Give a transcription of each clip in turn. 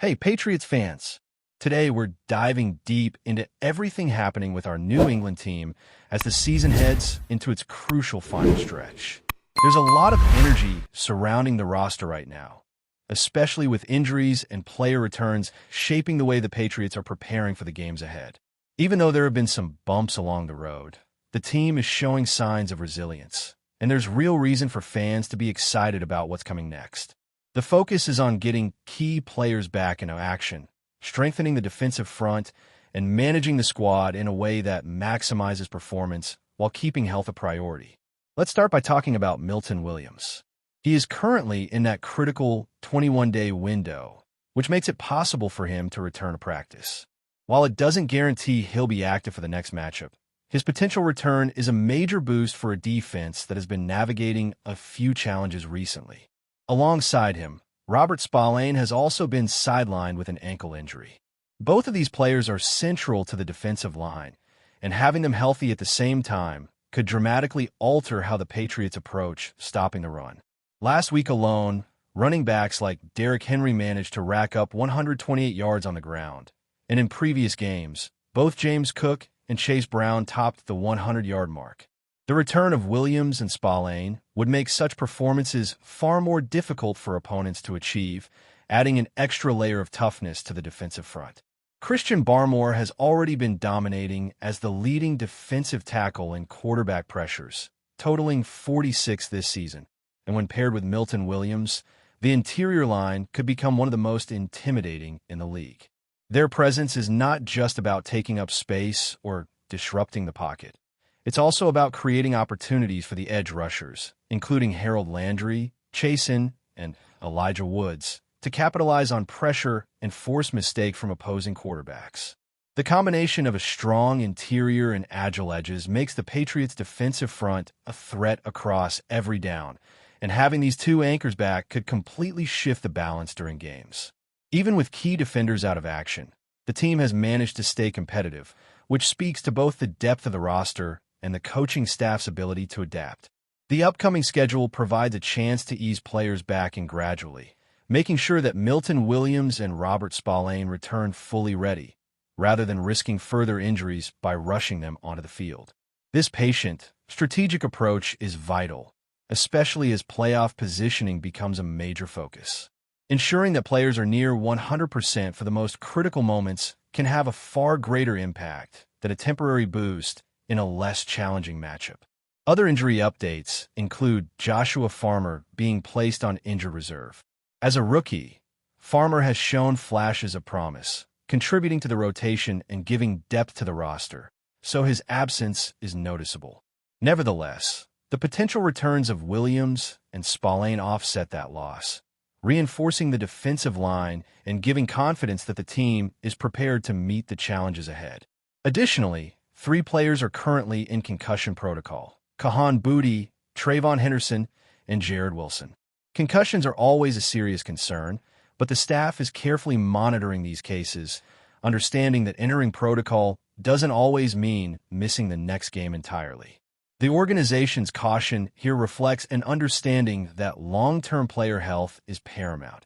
Hey, Patriots fans! Today we're diving deep into everything happening with our New England team as the season heads into its crucial final stretch. There's a lot of energy surrounding the roster right now, especially with injuries and player returns shaping the way the Patriots are preparing for the games ahead. Even though there have been some bumps along the road, the team is showing signs of resilience, and there's real reason for fans to be excited about what's coming next. The focus is on getting key players back into action, strengthening the defensive front, and managing the squad in a way that maximizes performance while keeping health a priority. Let's start by talking about Milton Williams. He is currently in that critical 21-day window, which makes it possible for him to return to practice. While it doesn't guarantee he'll be active for the next matchup, his potential return is a major boost for a defense that has been navigating a few challenges recently. Alongside him, Robert Spillane has also been sidelined with an ankle injury. Both of these players are central to the defensive line, and having them healthy at the same time could dramatically alter how the Patriots approach stopping the run. Last week alone, running backs like Derrick Henry managed to rack up 128 yards on the ground, and in previous games, both James Cook and Chase Brown topped the 100-yard mark. The return of Williams and Spillane would make such performances far more difficult for opponents to achieve, adding an extra layer of toughness to the defensive front. Christian Barmore has already been dominating as the leading defensive tackle in quarterback pressures, totaling 46 this season, and when paired with Milton Williams, the interior line could become one of the most intimidating in the league. Their presence is not just about taking up space or disrupting the pocket. It's also about creating opportunities for the edge rushers, including Harold Landry, Chasen, and Elijah Woods, to capitalize on pressure and force mistakes from opposing quarterbacks. The combination of a strong interior and agile edges makes the Patriots' defensive front a threat across every down, and having these two anchors back could completely shift the balance during games. Even with key defenders out of action, the team has managed to stay competitive, which speaks to both the depth of the roster and the coaching staff's ability to adapt. The upcoming schedule provides a chance to ease players back in gradually, making sure that Milton Williams and Robert Spillane return fully ready, rather than risking further injuries by rushing them onto the field. This patient, strategic approach is vital, especially as playoff positioning becomes a major focus. Ensuring that players are near 100% for the most critical moments can have a far greater impact than a temporary boost in a less challenging matchup. Other injury updates include Joshua Farmer being placed on injured reserve. As a rookie, Farmer has shown flashes of promise, contributing to the rotation and giving depth to the roster, so his absence is noticeable. Nevertheless, the potential returns of Williams and Spillane offset that loss, reinforcing the defensive line and giving confidence that the team is prepared to meet the challenges ahead. Additionally, 3 players are currently in concussion protocol: Kahan Booty, Trayvon Henderson, and Jared Wilson. Concussions are always a serious concern, but the staff is carefully monitoring these cases, understanding that entering protocol doesn't always mean missing the next game entirely. The organization's caution here reflects an understanding that long-term player health is paramount,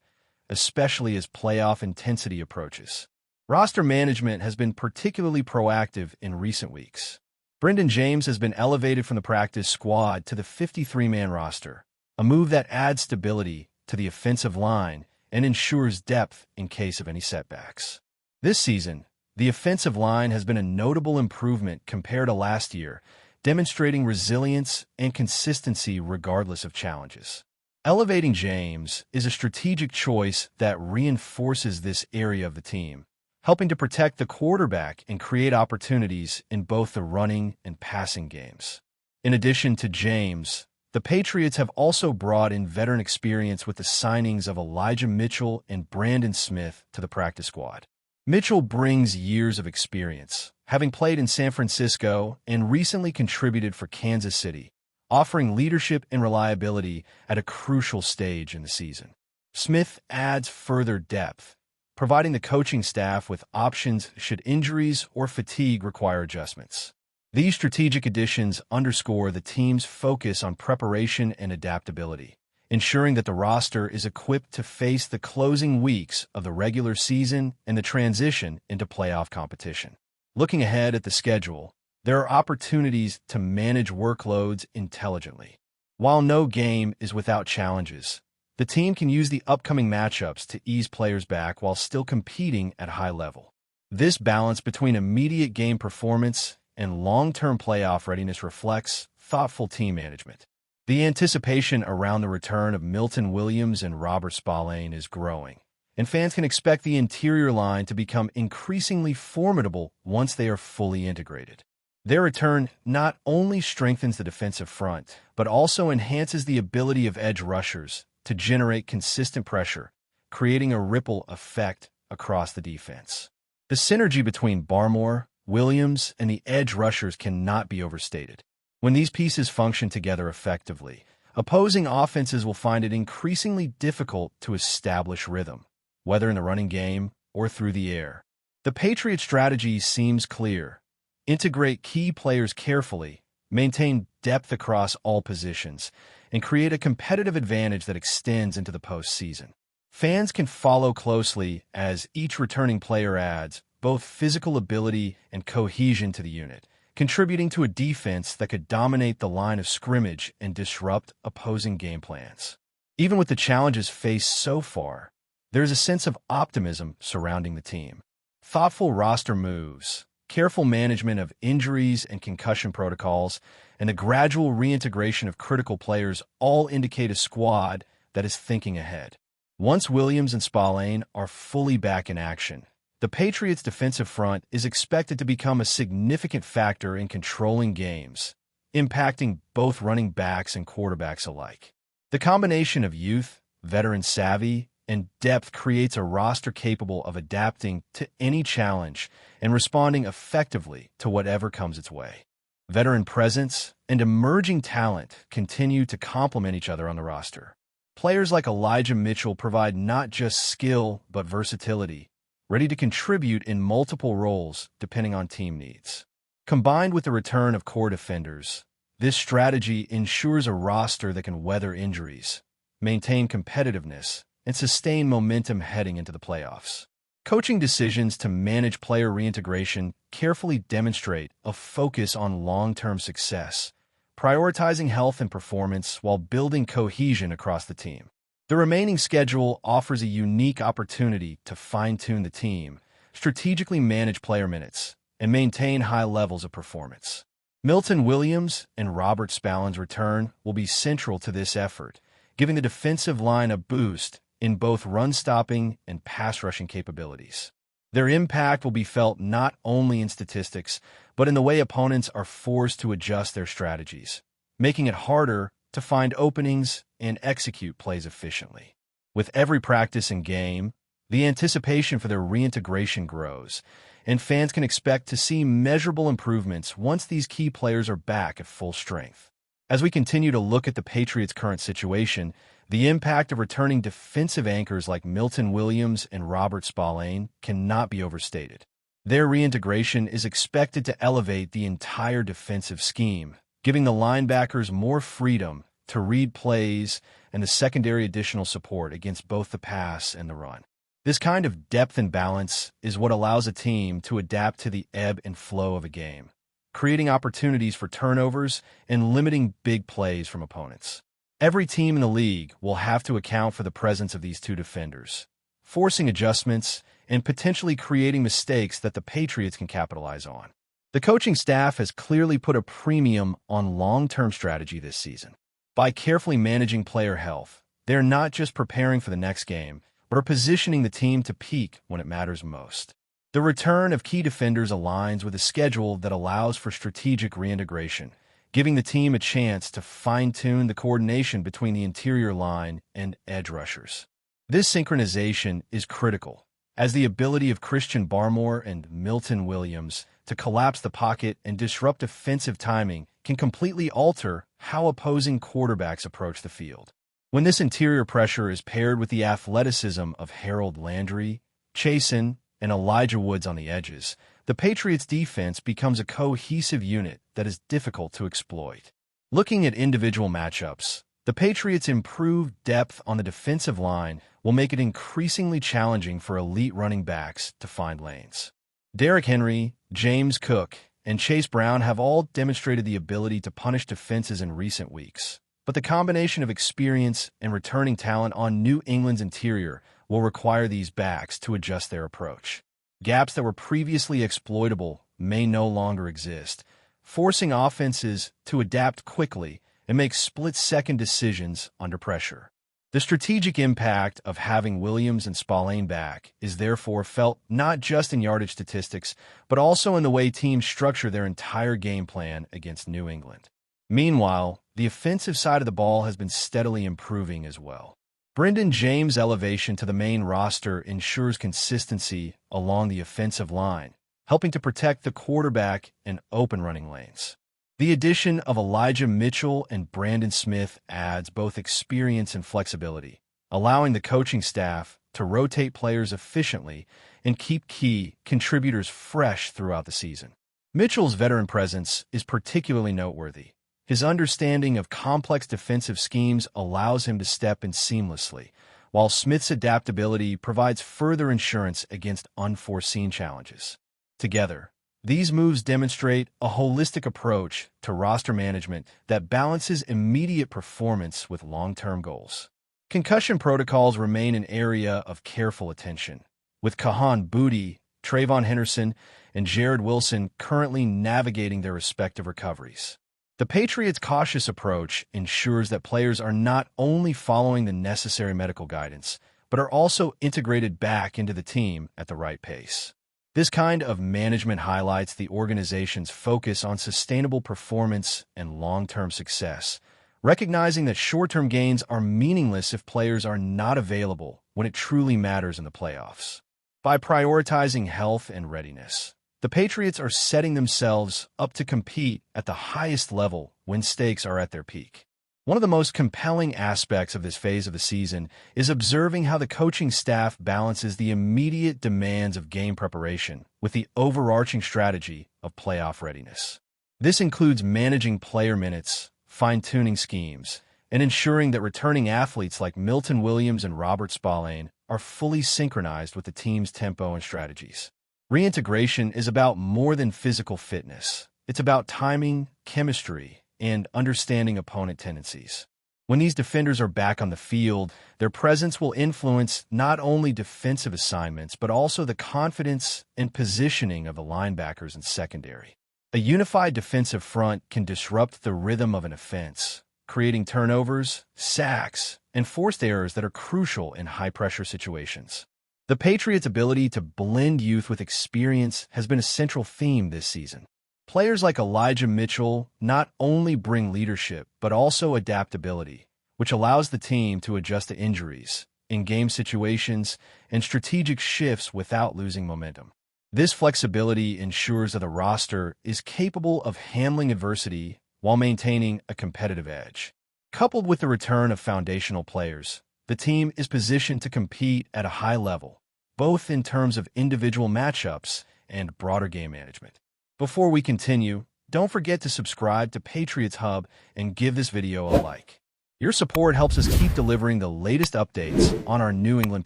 especially as playoff intensity approaches. Roster management has been particularly proactive in recent weeks. Brendan James has been elevated from the practice squad to the 53-man roster, a move that adds stability to the offensive line and ensures depth in case of any setbacks. This season, the offensive line has been a notable improvement compared to last year, demonstrating resilience and consistency regardless of challenges. Elevating James is a strategic choice that reinforces this area of the team, helping to protect the quarterback and create opportunities in both the running and passing games. In addition to James, the Patriots have also brought in veteran experience with the signings of Elijah Mitchell and Brandon Smith to the practice squad. Mitchell brings years of experience, having played in San Francisco and recently contributed for Kansas City, offering leadership and reliability at a crucial stage in the season. Smith adds further depth, providing the coaching staff with options should injuries or fatigue require adjustments. These strategic additions underscore the team's focus on preparation and adaptability, ensuring that the roster is equipped to face the closing weeks of the regular season and the transition into playoff competition. Looking ahead at the schedule, there are opportunities to manage workloads intelligently. While no game is without challenges, the team can use the upcoming matchups to ease players back while still competing at a high level. This balance between immediate game performance and long-term playoff readiness reflects thoughtful team management. The anticipation around the return of Milton Williams and Robert Spillane is growing, and fans can expect the interior line to become increasingly formidable once they are fully integrated. Their return not only strengthens the defensive front, but also enhances the ability of edge rushers to generate consistent pressure, creating a ripple effect across the defense. The synergy between Barmore, Williams, and the edge rushers cannot be overstated. When these pieces function together effectively, opposing offenses will find it increasingly difficult to establish rhythm, whether in the running game or through the air. The Patriots' strategy seems clear. Integrate key players carefully, maintain depth across all positions, and create a competitive advantage that extends into the postseason. Fans can follow closely as each returning player adds both physical ability and cohesion to the unit, contributing to a defense that could dominate the line of scrimmage and disrupt opposing game plans. Even with the challenges faced so far, there is a sense of optimism surrounding the team. Thoughtful roster moves, careful management of injuries and concussion protocols, and the gradual reintegration of critical players all indicate a squad that is thinking ahead. Once Williams and Spillane are fully back in action, the Patriots' defensive front is expected to become a significant factor in controlling games, impacting both running backs and quarterbacks alike. The combination of youth, veteran savvy, and depth creates a roster capable of adapting to any challenge and responding effectively to whatever comes its way. Veteran presence and emerging talent continue to complement each other on the roster. Players like Elijah Mitchell provide not just skill but versatility, ready to contribute in multiple roles depending on team needs. Combined with the return of core defenders, this strategy ensures a roster that can weather injuries, maintain competitiveness, and sustain momentum heading into the playoffs. Coaching decisions to manage player reintegration carefully demonstrate a focus on long-term success, prioritizing health and performance while building cohesion across the team. The remaining schedule offers a unique opportunity to fine-tune the team, strategically manage player minutes, and maintain high levels of performance. Milton Williams and Robert Spillane's return will be central to this effort, giving the defensive line a boost in both run-stopping and pass-rushing capabilities. Their impact will be felt not only in statistics, but in the way opponents are forced to adjust their strategies, making it harder to find openings and execute plays efficiently. With every practice and game, the anticipation for their reintegration grows, and fans can expect to see measurable improvements once these key players are back at full strength. As we continue to look at the Patriots' current situation, the impact of returning defensive anchors like Milton Williams and Robert Spillane cannot be overstated. Their reintegration is expected to elevate the entire defensive scheme, giving the linebackers more freedom to read plays and the secondary additional support against both the pass and the run. This kind of depth and balance is what allows a team to adapt to the ebb and flow of a game, creating opportunities for turnovers and limiting big plays from opponents. Every team in the league will have to account for the presence of these two defenders, forcing adjustments and potentially creating mistakes that the Patriots can capitalize on. The coaching staff has clearly put a premium on long-term strategy this season. By carefully managing player health, they're not just preparing for the next game, but are positioning the team to peak when it matters most. The return of key defenders aligns with a schedule that allows for strategic reintegration, giving the team a chance to fine-tune the coordination between the interior line and edge rushers. This synchronization is critical, as the ability of Christian Barmore and Milton Williams to collapse the pocket and disrupt defensive timing can completely alter how opposing quarterbacks approach the field. When this interior pressure is paired with the athleticism of Harold Landry, Chasen, and Elijah Woods on the edges, the Patriots' defense becomes a cohesive unit that is difficult to exploit. Looking at individual matchups, The Patriots' improved depth on the defensive line will make it increasingly challenging for elite running backs to find lanes. Derrick Henry, James Cook, and Chase Brown have all demonstrated the ability to punish defenses in recent weeks. But the combination of experience and returning talent on New England's interior will require these backs to adjust their approach. Gaps that were previously exploitable may no longer exist, forcing offenses to adapt quickly and make split-second decisions under pressure. The strategic impact of having Williams and Spillane back is therefore felt not just in yardage statistics, but also in the way teams structure their entire game plan against New England. Meanwhile, the offensive side of the ball has been steadily improving as well. Brendan James' elevation to the main roster ensures consistency along the offensive line, helping to protect the quarterback and open running lanes. The addition of Elijah Mitchell and Brandon Smith adds both experience and flexibility, allowing the coaching staff to rotate players efficiently and keep key contributors fresh throughout the season. Mitchell's veteran presence is particularly noteworthy. His understanding of complex defensive schemes allows him to step in seamlessly, while Smith's adaptability provides further insurance against unforeseen challenges. Together, these moves demonstrate a holistic approach to roster management that balances immediate performance with long-term goals. Concussion protocols remain an area of careful attention, with Kahan Booty, Trayvon Henderson, and Jared Wilson currently navigating their respective recoveries. The Patriots' cautious approach ensures that players are not only following the necessary medical guidance, but are also integrated back into the team at the right pace. This kind of management highlights the organization's focus on sustainable performance and long-term success, recognizing that short-term gains are meaningless if players are not available when it truly matters in the playoffs. By prioritizing health and readiness, the Patriots are setting themselves up to compete at the highest level when stakes are at their peak. One of the most compelling aspects of this phase of the season is observing how the coaching staff balances the immediate demands of game preparation with the overarching strategy of playoff readiness. This includes managing player minutes, fine-tuning schemes, and ensuring that returning athletes like Milton Williams and Robert Spillane are fully synchronized with the team's tempo and strategies. Reintegration is about more than physical fitness. It's about timing, chemistry, and understanding opponent tendencies. When these defenders are back on the field, their presence will influence not only defensive assignments, but also the confidence and positioning of the linebackers and secondary. A unified defensive front can disrupt the rhythm of an offense, creating turnovers, sacks, and forced errors that are crucial in high-pressure situations. The Patriots' ability to blend youth with experience has been a central theme this season. Players like Elijah Mitchell not only bring leadership, but also adaptability, which allows the team to adjust to injuries, in-game situations, and strategic shifts without losing momentum. This flexibility ensures that the roster is capable of handling adversity while maintaining a competitive edge. Coupled with the return of foundational players, the team is positioned to compete at a high level, both in terms of individual matchups and broader game management. Before we continue, don't forget to subscribe to Patriots Hub and give this video a like. Your support helps us keep delivering the latest updates on our New England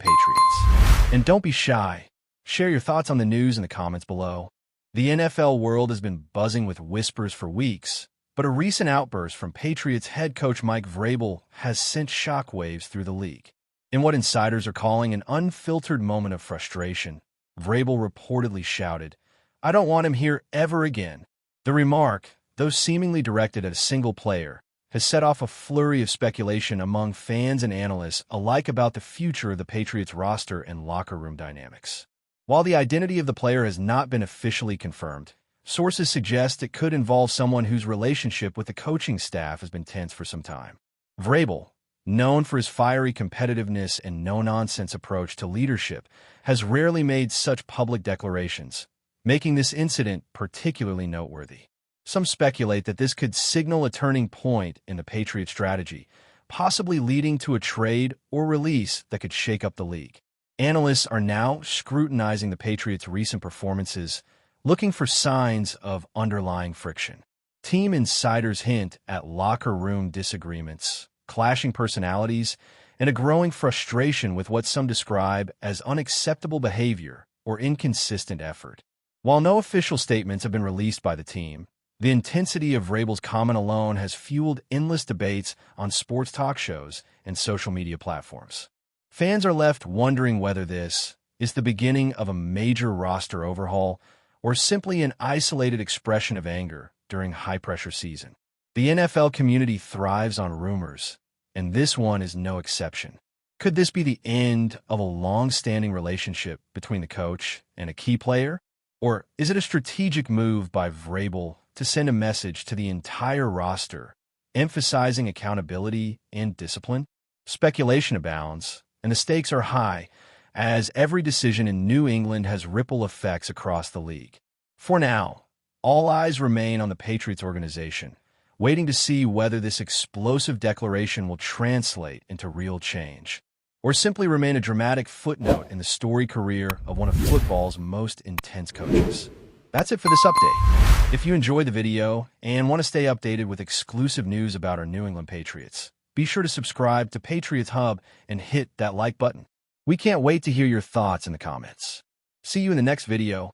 Patriots. And don't be shy. Share your thoughts on the news in the comments below. The NFL world has been buzzing with whispers for weeks, but a recent outburst from Patriots head coach Mike VRABEL has sent shockwaves through the league. In what insiders are calling an unfiltered moment of frustration, VRABEL reportedly shouted, "I don't want him here ever again." The remark, though seemingly directed at a single player, has set off a flurry of speculation among fans and analysts alike about the future of the Patriots roster and locker room dynamics. While the identity of the player has not been officially confirmed, sources suggest it could involve someone whose relationship with the coaching staff has been tense for some time. VRABEL, known for his fiery competitiveness and no-nonsense approach to leadership, has rarely made such public declarations, making this incident particularly noteworthy. Some speculate that this could signal a turning point in the Patriots' strategy, possibly leading to a trade or release that could shake up the league. Analysts are now scrutinizing the Patriots' recent performances, looking for signs of underlying friction. Team insiders hint at locker room disagreements, clashing personalities, and a growing frustration with what some describe as unacceptable behavior or inconsistent effort. While no official statements have been released by the team, the intensity of VRABEL's comment alone has fueled endless debates on sports talk shows and social media platforms. Fans are left wondering whether this is the beginning of a major roster overhaul or simply an isolated expression of anger during high-pressure season. The NFL community thrives on rumors, and this one is no exception. Could this be the end of a long-standing relationship between the coach and a key player? Or is it a strategic move by VRABEL to send a message to the entire roster, emphasizing accountability and discipline? Speculation abounds, and the stakes are high, as every decision in New England has ripple effects across the league. For now, all eyes remain on the Patriots organization, waiting to see whether this explosive declaration will translate into real change, or simply remain a dramatic footnote in the storied career of one of football's most intense coaches. That's it for this update. If you enjoyed the video and want to stay updated with exclusive news about our New England Patriots, be sure to subscribe to Patriots Hub and hit that like button. We can't wait to hear your thoughts in the comments. See you in the next video.